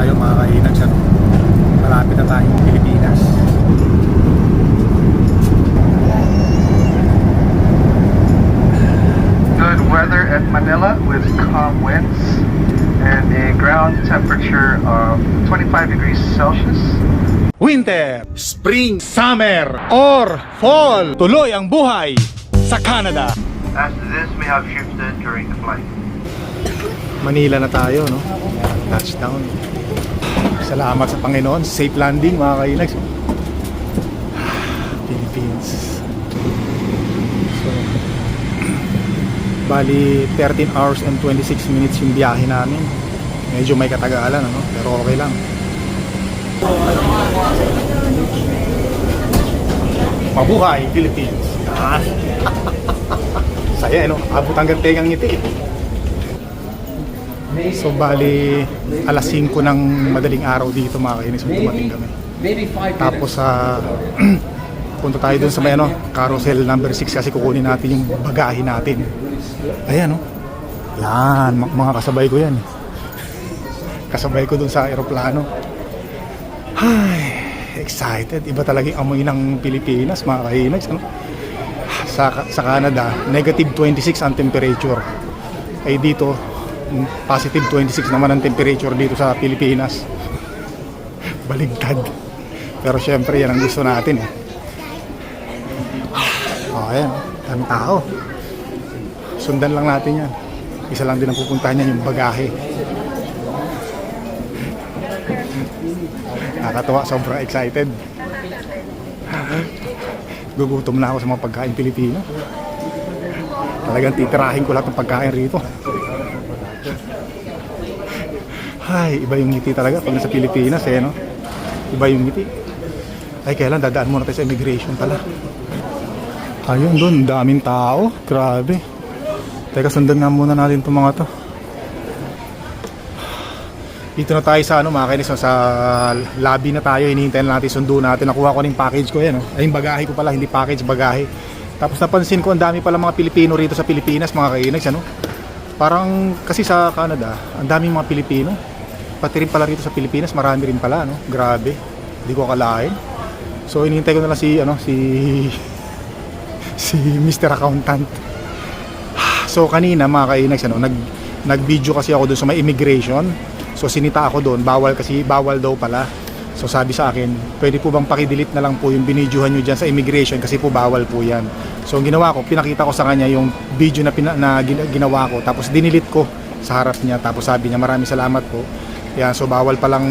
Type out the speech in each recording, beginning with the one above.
tayo mga kainags, ano? Malapit na tayong Pilipinas. Good weather at Manila with calm winds and a ground temperature of 25 degrees Celsius. Winter, spring, summer, or fall. Tuloy ang buhay sa Canada. As to this may have shifted during the flight. Manila na tayo, no? Touchdown. Salamat sa Panginoon. Safe landing mga kainags. Philippines. So, bali 13 hours and 26 minutes yung biyahe namin. Medyo may katagalan, ano? Pero okay lang. Mabuhay Philippines. Saya, no? Abot hanggang tengang ngiti. So bali alas 5 ng madaling araw dito mga kainis, dumating kami. Tapos sa punta tayo dun sa may carousel number 6 kasi kukunin natin yung bagahe natin. Ayan, no? Yan, mga kasabay ko yan. Kasabay ko dun sa eroplano. Ay, excited. Iba talaga yung amoy ng Pilipinas mga kainis, ano? Sa Canada, negative 26 ang temperature. Ay dito positive 26 naman ang temperature dito sa Pilipinas. Baligtad. Pero syempre yan ang gusto natin, eh. Ayan, daming tao. Sundan lang natin yan. Isa lang din ang pupuntahan niyan, yung bagahe. Nakakatawa, sobrang excited. Gugutom na ako sa mga pagkain Pilipino. Talagang titirahin ko lahat ng pagkain rito. Ay, iba yung ngiti talaga pag nasa Pilipinas, eh, no? Iba yung ngiti. Ay, kailan dadaan muna tayo sa immigration pala. Ayun doon, daming tao. Grabe. Teka, sundan nga muna natin itong mga to. Dito na tayo sa mga kainis, sa lobby na tayo. Hinihintayin natin, sundo natin. Nakuha ko ng package ko yan, no? Ay, yung bagahe ko pala, hindi package, bagahe. Tapos napansin ko, ang dami pala mga Pilipino rito sa Pilipinas, mga kainis, ano? Parang kasi sa Canada, ang daming mga Pilipino. Pati rin pala rito sa Pilipinas, marami rin pala, no? Grabe. Hindi ko akalain. So inihintay ko na lang si Mr. Accountant. So kanina mga kainags, nag-video kasi ako doon sa may immigration. So sinita ako doon, bawal daw pala. So sabi sa akin, pwede po bang paki-delete na lang po yung binidyohan nyo dyan sa immigration kasi po bawal po yan. So ang ginawa ko, pinakita ko sa kanya yung video na ginawa ko, tapos dinilit ko sa harap niya, tapos sabi niya maraming salamat po. Yan, so bawal palang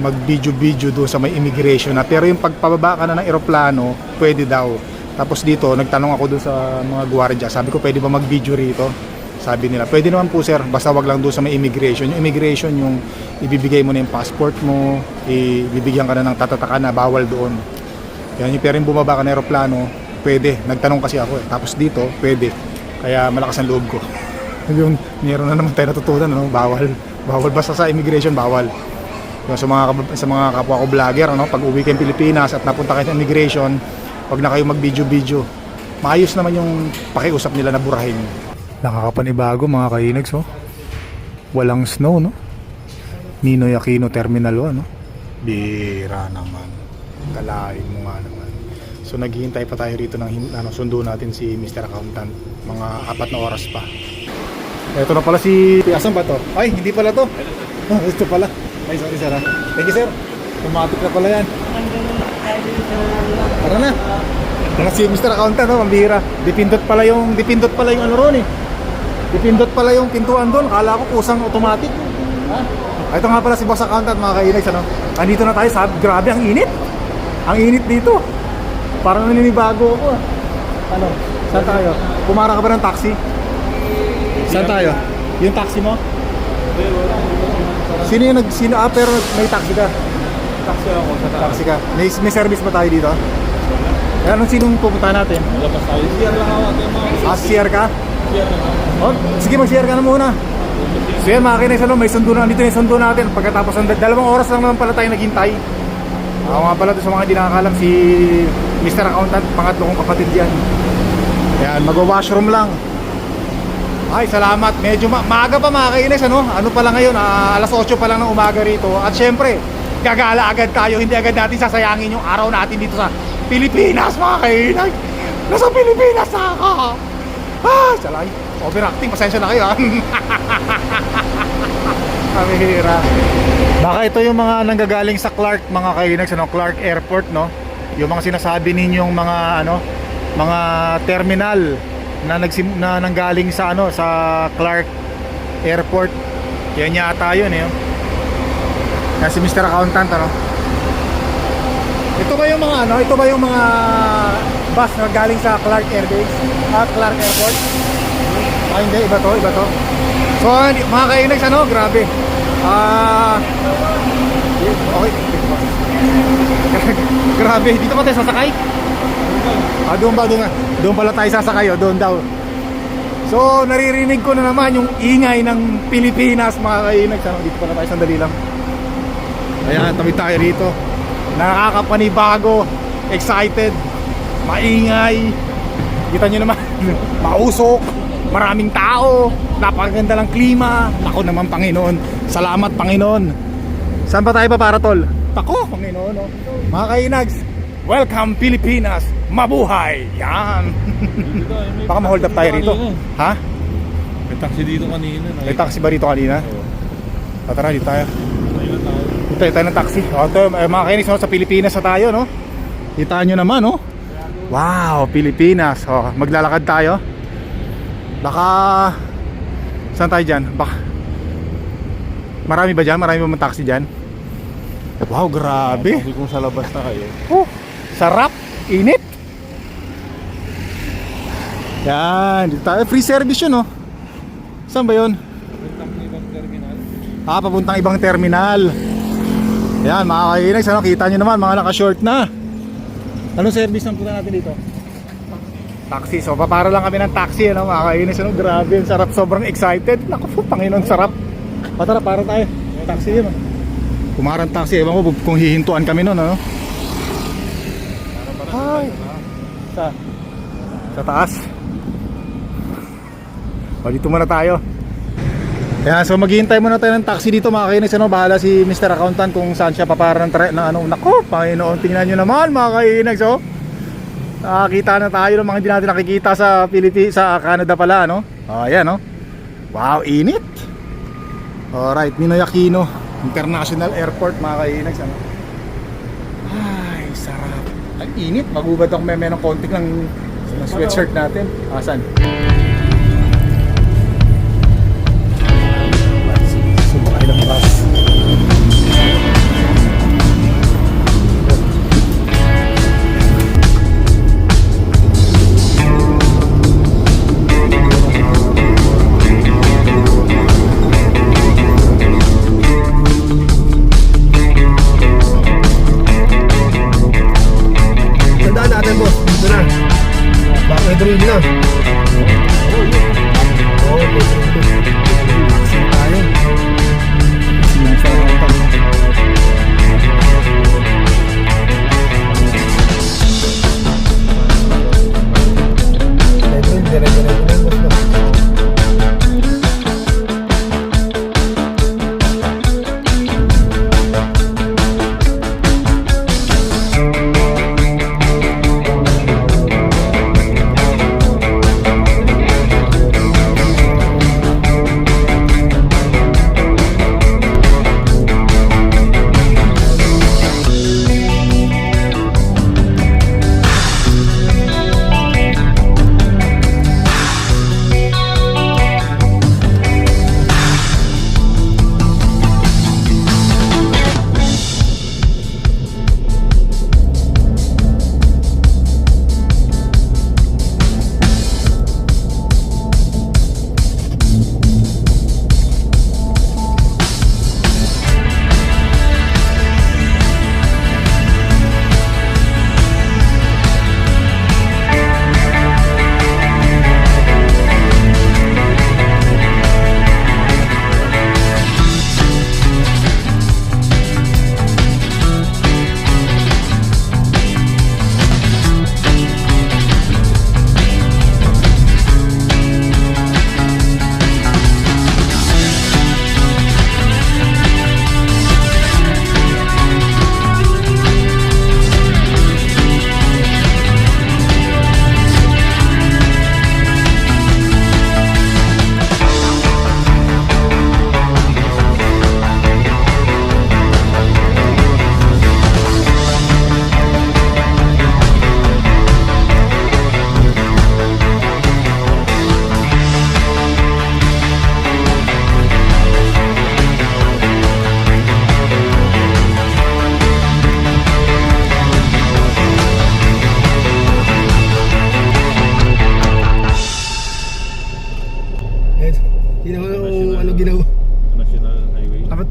mag-video doon sa may immigration na, pero yung pagpababa ka na ng eroplano, pwede daw. Tapos dito, nagtanong ako doon sa mga gwardiya, sabi ko pwede ba mag-video rito? Sabi nila, pwede naman po sir, basta wag lang doon sa may immigration. Yung immigration, yung ibibigay mo na yung passport mo, ibibigyan ka na ng tatataka na bawal doon. Yan, yung pero yung bumaba ka ng eroplano, pwede. Nagtanong kasi ako, eh. Tapos dito, pwede. Kaya malakas ang loob ko. Yung meron na naman tayo natutunan, no? Bawal basta sa immigration, bawal. Yung sa mga kapwa ko vlogger, no? Pag uwi kayong Pilipinas at napunta kayo sa immigration, wag na kayo mag-video. Maayos naman yung pakiusap nila na burahin. Nakakapanibago mga kainags, oh. Walang snow, no? Ninoy Aquino Terminal 1, no? Bira naman. Kalain mo nga naman. So naghihintay pa tayo rito ng sundo natin si Mr. Accountant. Mga 4 na oras pa. Ito na pala si... Asan ba to? Ay, hindi pala to. Oh, ito pala. Ay, sorry sir. Thank you sir. Automatic na pala yan. Tara na. Tara si Mr. Accountant, no? Pambihira. Dipindot pala yung ano ron, eh. Dipindot pala yung pintuan doon. Kala ko kusang automatic. Ha? Ito nga pala si Boss Accountant, mga kainags, ano? Andito na tayo, sabi, grabe ang init. Ang init dito. Parang naninibago ako, ah. Ano? Saan tayo? Pumara ka ba ng taxi? Saan tayo? Yung taxi mo? Sino pero may taxi ka? Taxi ako sa taas. Taxi ka. May service ba tayo dito? Anong sinong pupunta natin? Labas tayo. CR lang ako. CR ka? CR lang ako. Oh, sige mag-CR ka na muna. So yan mga kinags, may sundo na. Dito yung sundo natin. Pagkatapos ng 2 oras lang naman pala tayo naghintay. Ako nga pala doon sa mga hindi nakakalam, si Mr. Accountant, pangatlo kong kapatid yan. Yan, mag-washroom lang. Ay, salamat. Medyo maaga pa mga kainis, ano? Ano pa lang ngayon, alas 8 pa lang ng umaga rito. At syempre, gagala agad tayo. Hindi agad natin sasayangin yung araw natin dito sa Pilipinas, mga kainis. Nasa Pilipinas na ako. Salay. Overacting, pasensya na kayo, ha? Kamihira. Baka ito yung mga nanggagaling sa Clark, mga kainis, ano? Clark Airport, no? Yung mga sinasabi ninyong mga, ano, mga terminal na nanggaling sa ano sa Clark Airport. Yan yata yun eh. Yan si Mr. Accountant, ano. Ito ba yung mga ano? Ito ba yung mga bus na galing sa Clark Airbase? Clark Airport? Hindi, iba to. So, mga kainags, ano, grabe. Okay. Grabe, dito pa tayo sasakay? Doon pala tayo sasakay, doon daw. So, naririnig ko na naman yung ingay ng Pilipinas, mga kainags, ano. Dito pala tayo, sandali lang. Ayan, tabi tayo rito. Nakakapanibago, excited, maingay. Kita nyo naman, mausok, maraming tao, napakaganda ng klima. Ako naman, Panginoon. Salamat, Panginoon. Saan pa tayo pa para, tol? Ako, Panginoon, no? Mga kainags, welcome Pilipinas, mabuhay. Yan. Baka ma-hold up tayo rito. Ha? May taxi dito kanina. May taxi ba rito kanina? Oo. Tara, dito tayo. Ayun na tayo. Tayo ng taxi. Ito, mga kainis, no, sa Pilipinas na tayo, no? Kita nyo naman, no? Wow, Pilipinas. Maglalakad tayo. Baka saan tayo dyan? Baka marami ba dyan? Marami ba mga taxi dyan? Wow, grabe. Sabi kung sa labas na kayo. Sarap, init. Yan, dito tayo. Free service yun, no? Saan ba yun? Puntang ibang terminal. Papuntang ibang terminal. Yan, mga kainags, ano, kita nyo naman, mga naka-short na. Anong service ang punta natin dito? Taxi. So, papara lang kami ng taxi, ano, mga kainags, ano, grabe, ang sarap, sobrang excited. Naku po, Panginoon, sarap. Tara, para tayo. Taxi yun, kumarang taxi, ewan ko kung hihintuan kami nun, ano? Ay, sa taas. O, dito muna tayo. Kaya so maghihintay muna tayo ng taxi dito, mga kainis, ano, bahala si Mr. Accountant kung saan siya papara ng ano. Nako, Panginoon, tingnan nyo naman, mga kainis, oh. Nakakita na tayo ng mga hindi natin nakikita sa sa Canada pala, no? Ayan, no? Wow, init. Alright, Ninoy Aquino International Airport, mga kainis, ano? Ay, sarap. Ang init, magubad ako may ng konti ng sweatshirt natin. Asan? Sumakay ng bus. Tandaan natin, boss. Dito na. Baka may drone na.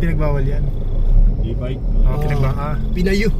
Pinagbawal yan. E-bike. Pinayo.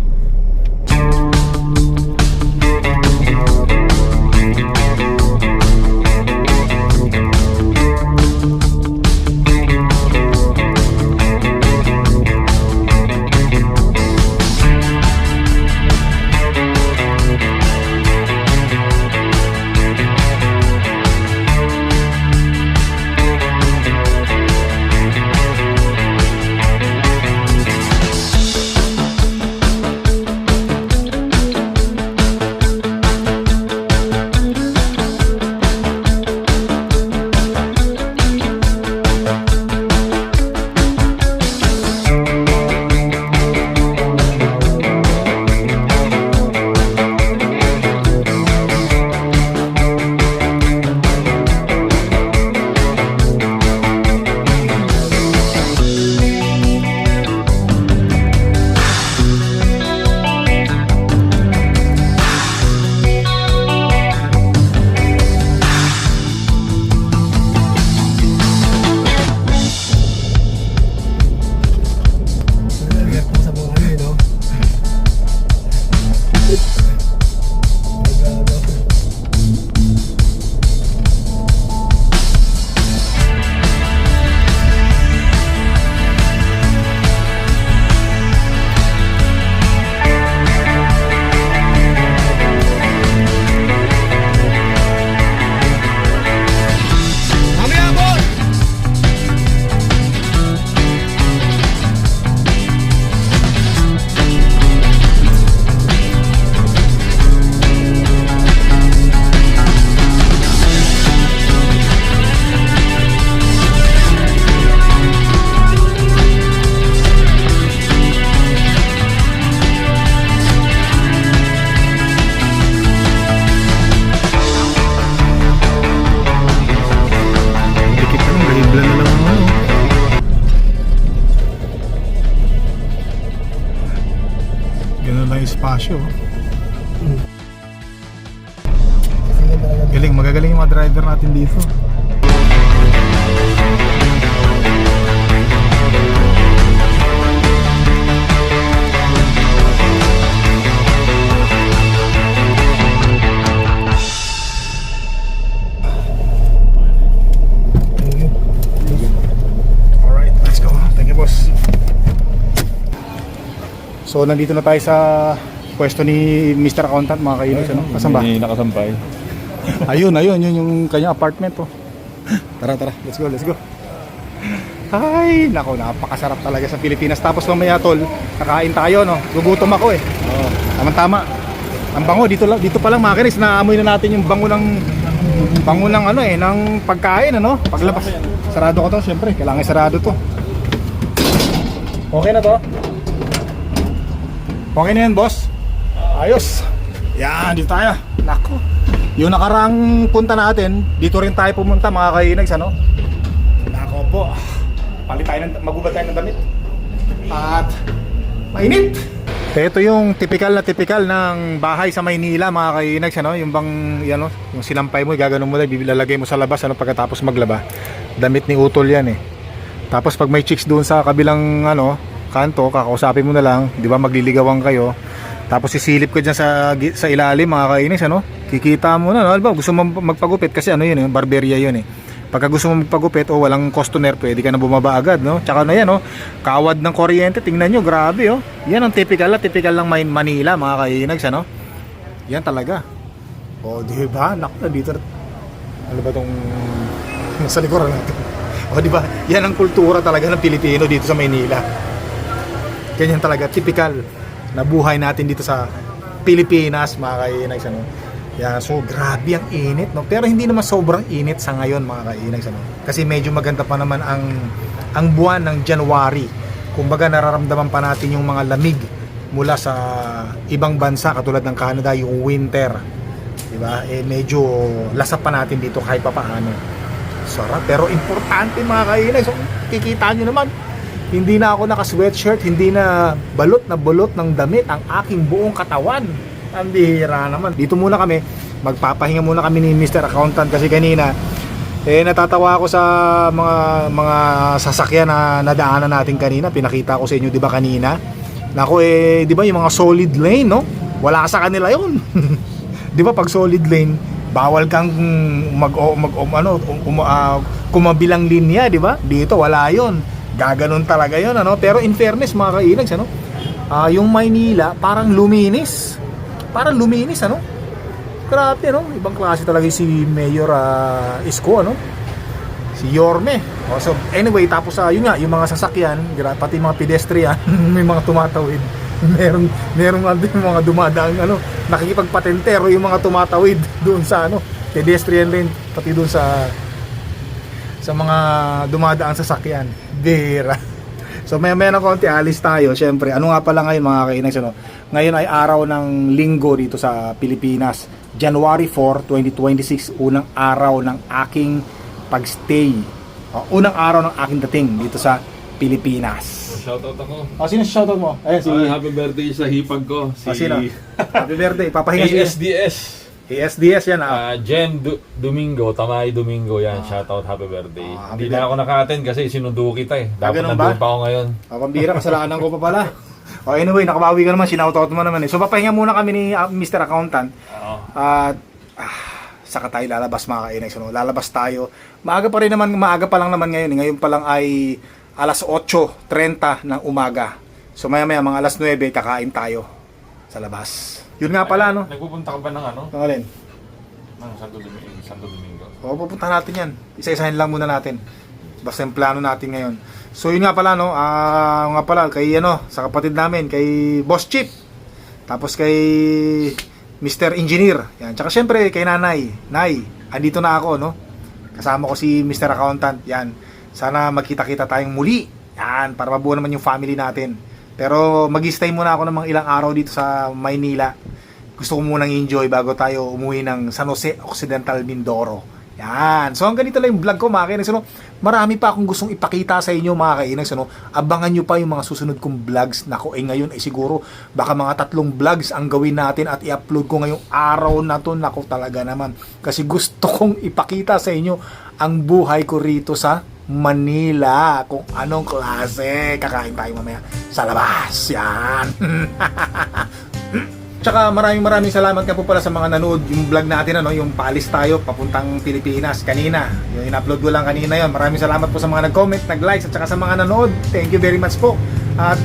espasyo. Galing, magagaling yung mga driver natin dito. Alright, let's go. Thank you, boss. So, nandito na tayo sa pwesto ni Mr. Accountant, mga kainis, ano? Kasan ba? Hindi nakasampay. Ayun, yun yung kanya apartment, oh. Tara, let's go. Ay, nako, napakasarap talaga sa Pilipinas. Tapos mamaya, tol, kakain tayo, no? Gugutom ako, eh. Oo. Tama-tama. Ang bango, dito pa lang, mga kainis, naamoy na natin yung bango ng ano, eh, ng pagkain, ano? Paglabas. Sarado ko to, syempre, kailangan sarado to. Okay na to? Okay na yan, boss? Ayos. Yan, dito tayo. Nako. Yung nakaraang punta natin, dito rin tayo pumunta, mga kainags, ano? Nako po. Magubad tayo ng damit. At mainit. Ito yung typical ng bahay sa Maynila, mga kainags, ano? Yung bang, yan, no? Yung sinampay mo, gaganon mo lang, bilalagay mo sa labas, ano, pagkatapos maglaba. Damit ni Utol yan, eh. Tapos pag may chicks doon sa kabilang, ano, kanto, kakausapin mo na lang, di ba, magliligawan kayo. Tapos sisilip ka dyan sa ilalim, mga kainis, ano? Kikita mo na, no? Diba, gusto mo magpagupit kasi ano yun, eh, barberya yun, eh. Pagka gusto mo magpagupit o walang customer, pwede ka na bumaba agad, no? Tsaka na yan, no? Kawad ng kuryente, tingnan nyo, grabe, oh. Yan ang typical ng Manila, mga kainags, ano? Yan talaga. O, di ba? Naku, dito. Ano ba tong nasa likuran natin? O, di ba? Yan ang kultura talaga ng Pilipino dito sa Maynila. Ganyan talaga, typical na buhay natin dito sa Pilipinas, mga kainags, ano? Yeah, so grabe ang init, no? Pero hindi naman sobrang init sa ngayon, mga kainags, ano? Kasi medyo maganda pa naman ang buwan ng January. Kumbaga nararamdaman pa natin yung mga lamig mula sa ibang bansa katulad ng Canada, yung winter. Diba? Eh medyo lasap pa natin dito kahit pa paano. Sarap, pero importante, mga kainags. So, kikita nyo naman, hindi na ako naka-sweatshirt, hindi na balot ng damit ang aking buong katawan. Ang bihira naman. Dito muna kami, magpapahinga muna kami ni Mr. Accountant kasi kanina Natatawa ako sa mga sasakyan na nadaanan natin kanina. Pinakita ko sa inyo, 'di ba kanina? Nako 'di ba yung mga solid lane, no? Wala sa kanila 'yon. 'Di ba pag solid lane, bawal kang kumabilang linya, 'di ba? Dito wala 'yon. Gaganon talaga 'yon, ano? Pero in fairness, mga kainags, ano? Yung Maynila parang luminis. Parang luminis, ano? Grabe, no? Ibang klase talaga si Mayor Isko, ano? Si Yorme. So anyway, tapos yun nga, yung mga sasakyan, pati mga pedestrian, may mga tumatawid. Merong mga dumadaang nakikipagpatentero yung mga tumatawid doon sa pedestrian lane, pati doon sa mga dumadaang sasakyan. Bira. So may na konti, alis tayo. Syempre, ano nga pala ngayon, mga kainags, ngayon ay araw ng linggo dito sa Pilipinas. January 4, 2026, unang araw ng aking pagstay. Unang araw ng aking dating dito sa Pilipinas. Shoutout ako. Sino si shoutout mo? Ayan, si... Happy birthday sa hipag ko. Sino? Happy birthday. Papahinga si ASDS. ASDS yan. Jen Domingo, Tamay Domingo yan. Shoutout, happy birthday. Happy Hindi na ako naka-attend kasi sinundo kita eh. Dapat ganun nandun ba? pa ako ngayon. Pambira, kasalanan ko pa pala. Anyway, nakabawi ka naman, sinautot mo naman eh. So papahinga muna kami ni Mr. Accountant. At saka tayo lalabas, mga kainags. Lalabas tayo. Maaga pa lang naman ngayon. Ngayon pa lang ay alas 8:30 ng umaga. So maya mga alas 9 kakain tayo sa labas. Yun nga pala, no? Nagpupunta ka ba ng Alin? Ng Santo Domingo. Pupunta natin yan. Isa-isahin lang muna natin. Basta yung plano natin ngayon. So yun nga pala, no? Nga pala kay sa kapatid namin, kay Boss Chip. Tapos kay Mr. Engineer. Yan. Tsaka syempre kay Nanay. Nay, andito na ako, no? Kasama ko si Mr. Accountant. Yan. Sana magkita-kita tayong muli. Yan, para mabuo naman yung family natin. Pero mag-stay muna ako ng mga ilang araw dito sa Maynila. Gusto ko munang enjoy bago tayo umuwi ng San Jose Occidental, Mindoro. Yan. So hanggang dito lang yung vlog ko, mga kainags. Marami pa akong gustong ipakita sa inyo, mga kainags. Abangan nyo pa yung mga susunod kong vlogs. Nako, ngayon ay siguro baka mga 3 vlogs ang gawin natin at i-upload ko ngayong araw na to. Nako, talaga naman. Kasi gusto kong ipakita sa inyo ang buhay ko rito sa Manila. Kung anong klase. Kakain tayo mamaya sa labas. Yan. Tsaka maraming salamat nga po pala sa mga nanood yung vlog natin, yung paalis tayo papuntang Pilipinas kanina. Yung in-upload ko lang kanina yon. Maraming salamat po sa mga nag-comment, nag-likes at saka sa mga nanood. Thank you very much po. At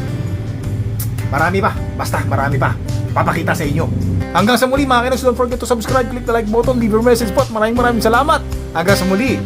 marami pa. Papakita sa inyo. Hanggang sa muli, mga kainis, don't forget to subscribe, click the like button, leave your message po. Maraming salamat. Hanggang sa muli.